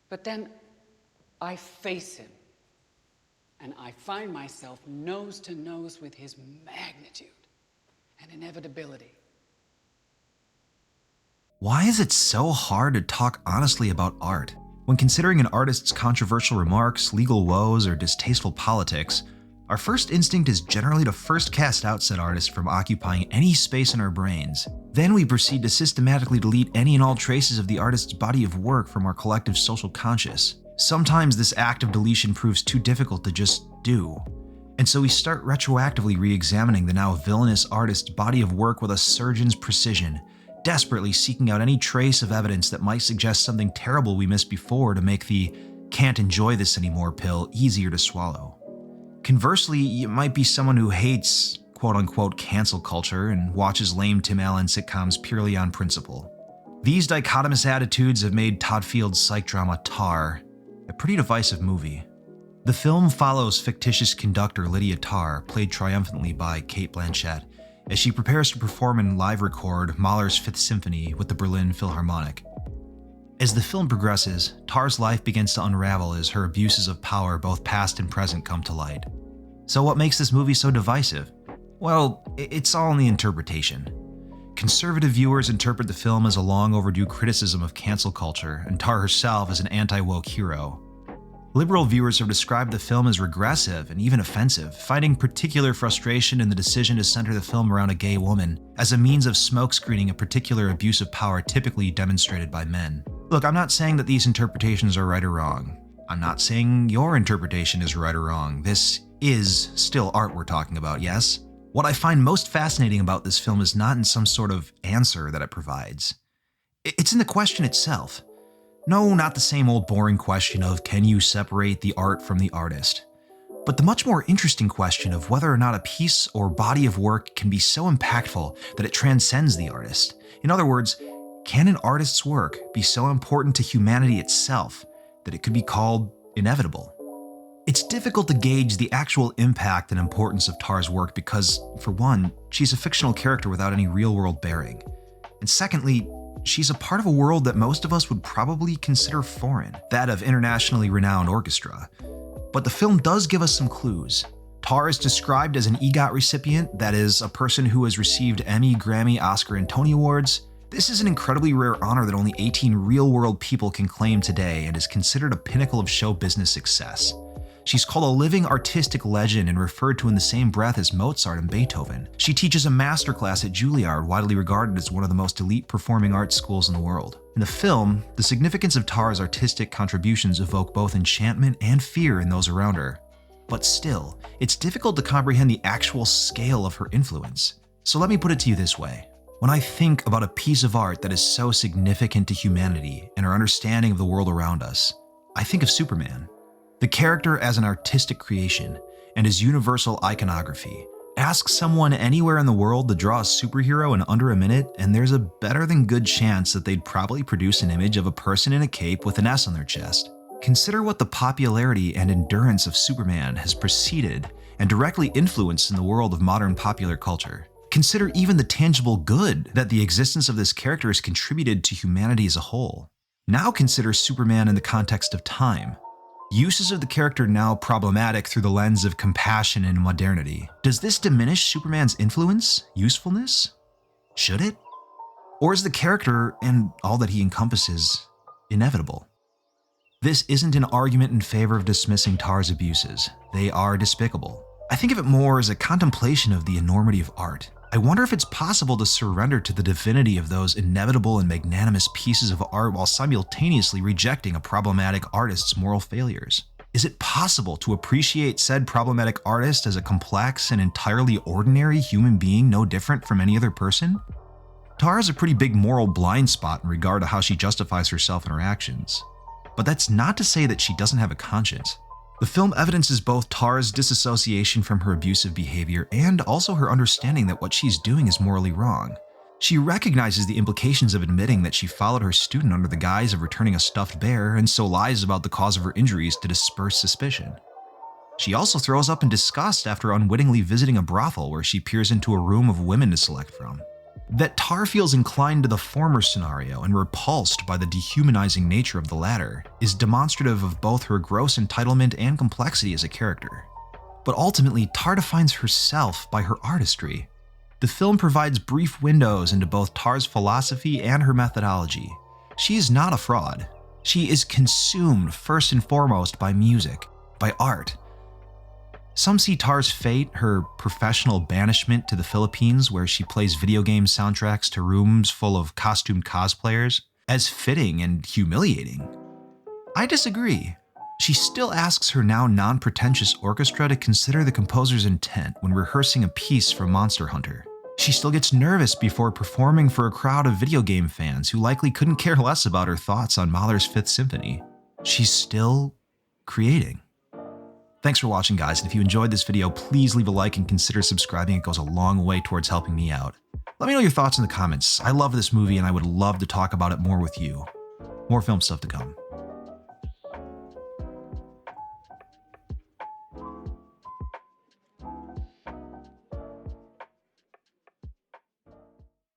But then I face him, and I find myself nose to nose with his magnitude and inevitability. Why is it so hard to talk honestly about art? When considering an artist's controversial remarks, legal woes, or distasteful politics, our first instinct is generally to first cast out said artist from occupying any space in our brains. Then we proceed to systematically delete any and all traces of the artist's body of work from our collective social conscious. Sometimes this act of deletion proves too difficult to just do, and so we start retroactively re-examining the now villainous artist's body of work with a surgeon's precision, desperately seeking out any trace of evidence that might suggest something terrible we missed before to make the "can't enjoy this anymore" pill easier to swallow. Conversely, you might be someone who hates quote-unquote cancel culture and watches lame Tim Allen sitcoms purely on principle. These dichotomous attitudes have made Todd Field's psych drama Tar a pretty divisive movie. The film follows fictitious conductor Lydia Tár, played triumphantly by Cate Blanchett, as she prepares to perform and live record Mahler's Fifth Symphony with the Berlin Philharmonic. As the film progresses, Tar's life begins to unravel as her abuses of power, both past and present, come to light. So what makes this movie so divisive? Well, it's all in the interpretation. Conservative viewers interpret the film as a long overdue criticism of cancel culture, and Tár herself as an anti-woke hero. Liberal viewers have described the film as regressive and even offensive, finding particular frustration in the decision to center the film around a gay woman as a means of smokescreening a particular abuse of power typically demonstrated by men. Look, I'm not saying that these interpretations are right or wrong. I'm not saying your interpretation is right or wrong. This is still art we're talking about, yes? What I find most fascinating about this film is not in some sort of answer that it provides. It's in the question itself. No, not the same old boring question of can you separate the art from the artist, but the much more interesting question of whether or not a piece or body of work can be so impactful that it transcends the artist. In other words, can an artist's work be so important to humanity itself that it could be called inevitable? It's difficult to gauge the actual impact and importance of Tár's work because, for one, she's a fictional character without any real-world bearing. And secondly, she's a part of a world that most of us would probably consider foreign, that of internationally renowned orchestra. But the film does give us some clues. Tár is described as an EGOT recipient, that is, a person who has received Emmy, Grammy, Oscar, and Tony Awards. This is an incredibly rare honor that only 18 real-world people can claim today and is considered a pinnacle of show business success. She's called a living artistic legend and referred to in the same breath as Mozart and Beethoven. She teaches a masterclass at Juilliard, widely regarded as one of the most elite performing arts schools in the world. In the film, the significance of Tár's artistic contributions evoke both enchantment and fear in those around her. But still, it's difficult to comprehend the actual scale of her influence. So let me put it to you this way. When I think about a piece of art that is so significant to humanity and our understanding of the world around us, I think of Superman. The character as an artistic creation and his universal iconography. Ask someone anywhere in the world to draw a superhero in under a minute, and there's a better than good chance that they'd probably produce an image of a person in a cape with an S on their chest. Consider what the popularity and endurance of Superman has preceded and directly influenced in the world of modern popular culture. Consider even the tangible good that the existence of this character has contributed to humanity as a whole. Now consider Superman in the context of time. Uses of the character now problematic through the lens of compassion and modernity. Does this diminish Superman's influence, usefulness? Should it? Or is the character, and all that he encompasses, inevitable? This isn't an argument in favor of dismissing Tár's abuses. They are despicable. I think of it more as a contemplation of the enormity of art. I wonder if it's possible to surrender to the divinity of those inevitable and magnanimous pieces of art while simultaneously rejecting a problematic artist's moral failures. Is it possible to appreciate said problematic artist as a complex and entirely ordinary human being no different from any other person? Tár has a pretty big moral blind spot in regard to how she justifies herself and her actions. But that's not to say that she doesn't have a conscience. The film evidences both Tár's disassociation from her abusive behavior and also her understanding that what she's doing is morally wrong. She recognizes the implications of admitting that she followed her student under the guise of returning a stuffed bear and so lies about the cause of her injuries to disperse suspicion. She also throws up in disgust after unwittingly visiting a brothel where she peers into a room of women to select from. That Tár feels inclined to the former scenario and repulsed by the dehumanizing nature of the latter is demonstrative of both her gross entitlement and complexity as a character. But ultimately, Tár defines herself by her artistry. The film provides brief windows into both Tár's philosophy and her methodology. She is not a fraud. She is consumed first and foremost by music, by art. Some see Tár's fate, her professional banishment to the Philippines where she plays video game soundtracks to rooms full of costumed cosplayers, as fitting and humiliating. I disagree. She still asks her now non-pretentious orchestra to consider the composer's intent when rehearsing a piece from Monster Hunter. She still gets nervous before performing for a crowd of video game fans who likely couldn't care less about her thoughts on Mahler's Fifth Symphony. She's still creating. Thanks for watching, guys, and if you enjoyed this video, please leave a like and consider subscribing. It goes a long way towards helping me out. Let me know your thoughts in the comments. I love this movie and I would love to talk about it more with you. More film stuff to come.